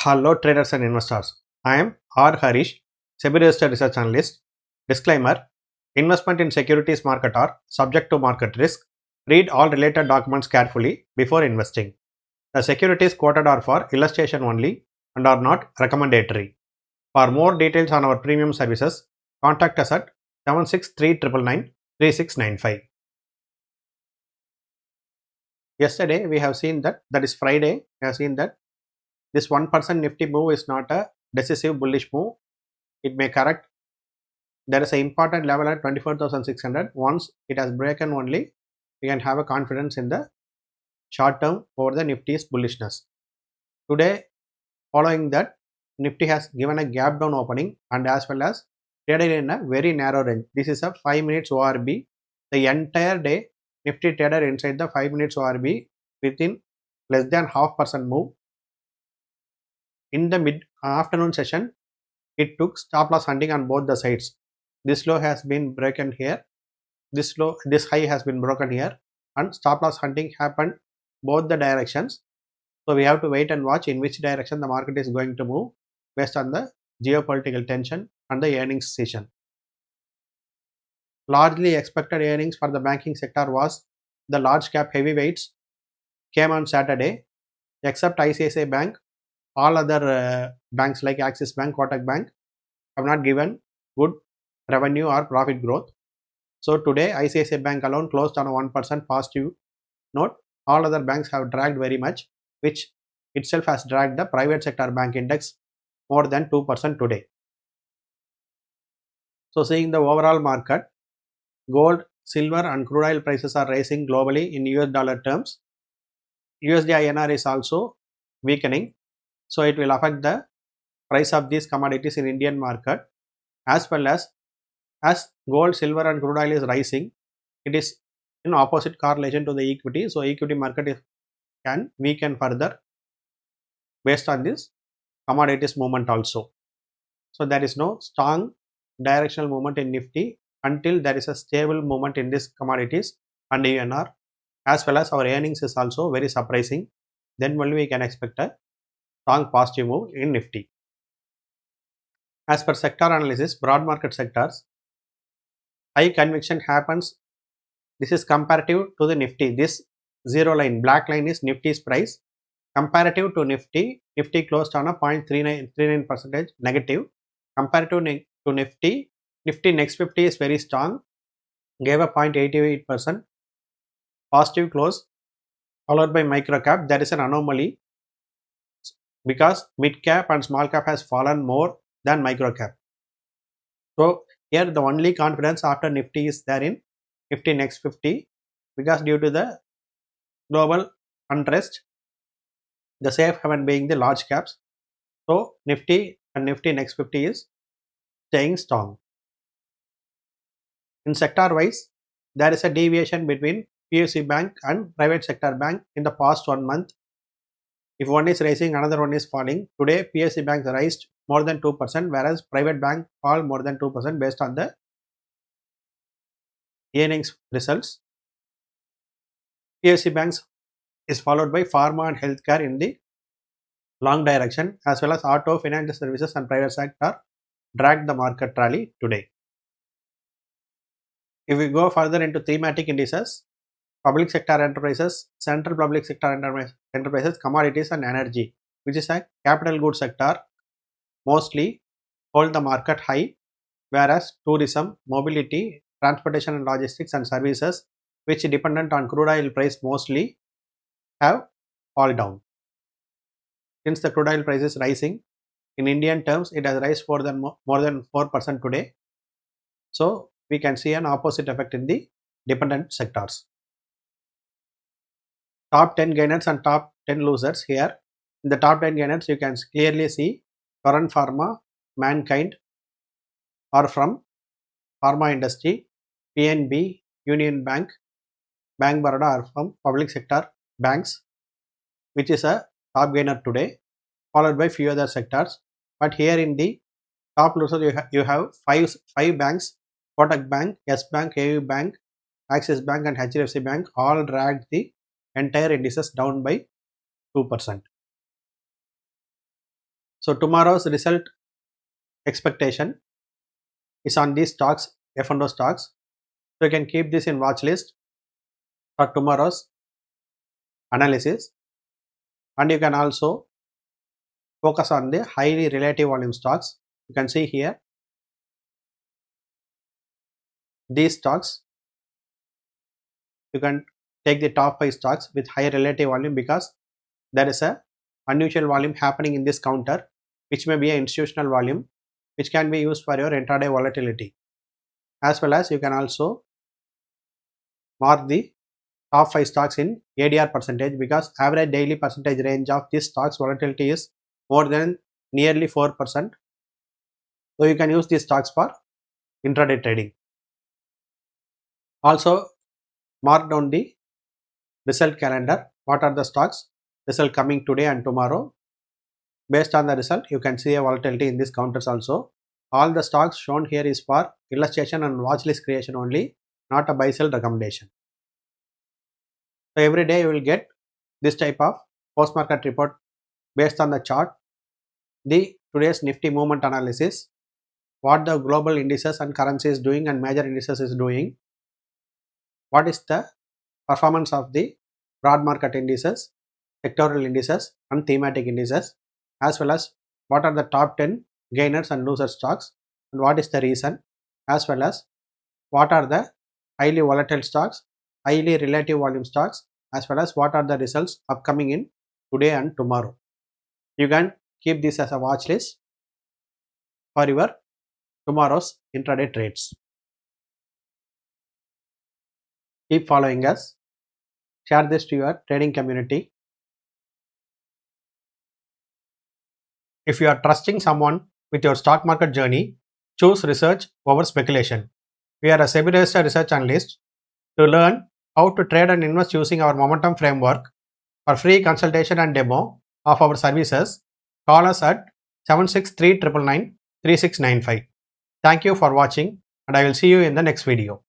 Hello traders and investors. I am R. Harish, SEBI Registered Research Analyst. Disclaimer: investment in securities market are subject to market risk. Read all related documents carefully before investing. The securities quoted are for illustration only and are not recommendatory. For more details on our premium services, contact us at 76399 Yesterday we have seen that is Friday. We have seen that this 1% Nifty move is not a decisive bullish move. It may correct. There is an important level at 24,600. Once it has broken only, we can have a confidence in the short term over the Nifty's bullishness. Today, following that, Nifty has given a gap down opening and as well as traded in a very narrow range. This is a 5 minutes ORB. The entire day, Nifty traded inside the 5 minutes ORB within less than 0.5% move. In the mid afternoon session, it took stop loss hunting on both the sides. This low has been broken here, this high has been broken here, and stop loss hunting happened both the directions. So we have to wait and watch in which direction the market is going to move based on the geopolitical tension and the earnings season. Largely expected earnings for the banking sector was the large cap heavyweights came on Saturday, except ICICI Bank. All other banks like Axis Bank, Kotak Bank have not given good revenue or profit growth. So today ICICI Bank alone closed on a 1% positive note. All other banks have dragged very much, which itself has dragged the private sector bank index more than 2% today. So seeing the overall market, gold, silver and crude oil prices are rising globally in US dollar terms. USD INR is also weakening. So it will affect the price of these commodities in Indian market, as well as gold, silver and crude oil is rising, it is in opposite correlation to the equity. So equity market can weaken further based on this commodities movement also. So there is no strong directional movement in Nifty until there is a stable movement in this commodities and ENR, as well as our earnings is also very surprising. Then only we can expect a strong positive move in Nifty. As per sector analysis, broad market sectors, high conviction happens. This is comparative to the Nifty. This zero line, black line is Nifty's price. Comparative to Nifty, Nifty closed on a 0.39% negative. Comparative to Nifty, Nifty next 50 is very strong, gave a 0.88% positive close, followed by micro cap. There is an anomaly because mid cap and small cap has fallen more than micro cap. So here the only confidence after Nifty is there in Nifty next 50, because due to the global unrest, the safe haven being the large caps. So Nifty and Nifty next 50 is staying strong. In sector wise, there is a deviation between PSU bank and private sector bank in the past 1 month. If one is rising, another one is falling. Today PSU banks raised more than 2%, whereas private bank fall more than 2% based on the earnings results. PSU banks is followed by pharma and healthcare in the long direction, as well as auto, financial services and private sector dragged the market rally today. If we go further into thematic indices, public sector enterprises, central public sector enterprises, commodities and energy, which is a capital goods sector, mostly hold the market high, whereas tourism, mobility, transportation and logistics and services, which dependent on crude oil price, mostly have fall down. Since the crude oil price is rising, in Indian terms, it has risen more than 4% today. So we can see an opposite effect in the dependent sectors. Top 10 gainers and top 10 losers here. In the top 10 gainers, you can clearly see Torrent Pharma, Mankind are from pharma industry, PNB, Union Bank, Bank Baroda are from public sector banks, which is a top gainer today, followed by few other sectors. But here in the top losers, you have five banks: Kotak Bank, Yes Bank, AU Bank, Axis Bank and HDFC Bank all dragged the entire indices down by 2%. So tomorrow's result expectation is on these stocks, F&O stocks. So you can keep this in watch list for tomorrow's analysis, and you can also focus on the highly relative volume stocks. You can see here these stocks. You can take the top 5 stocks with high relative volume because there is a unusual volume happening in this counter, which may be an institutional volume, which can be used for your intraday volatility. As well as you can also mark the top 5 stocks in ADR percentage, because average daily percentage range of this stocks volatility is more than nearly 4%. So you can use these stocks for intraday trading. Also mark down the result calendar. What are the stocks result coming today and tomorrow? Based on the result, you can see a volatility in these counters also. All the stocks shown here is for illustration and watch list creation only, not a buy sell recommendation. So every day you will get this type of post market report based on the chart, the today's Nifty movement analysis, what the global indices and currency is doing and major indices is doing, what is the performance of the broad market indices, sectoral indices and thematic indices, as well as what are the top 10 gainers and loser stocks and what is the reason, as well as what are the highly volatile stocks, highly relative volume stocks, as well as what are the results upcoming in today and tomorrow. You can keep this as a watch list for your tomorrow's intraday trades. Keep following us. Share this to your trading community. If you are trusting someone with your stock market journey, choose research over speculation. We are a SEBI registered research analyst. To learn how to trade and invest using our momentum framework, for free consultation and demo of our services, call us at 763 999 3695. Thank you for watching, and I will see you in the next video.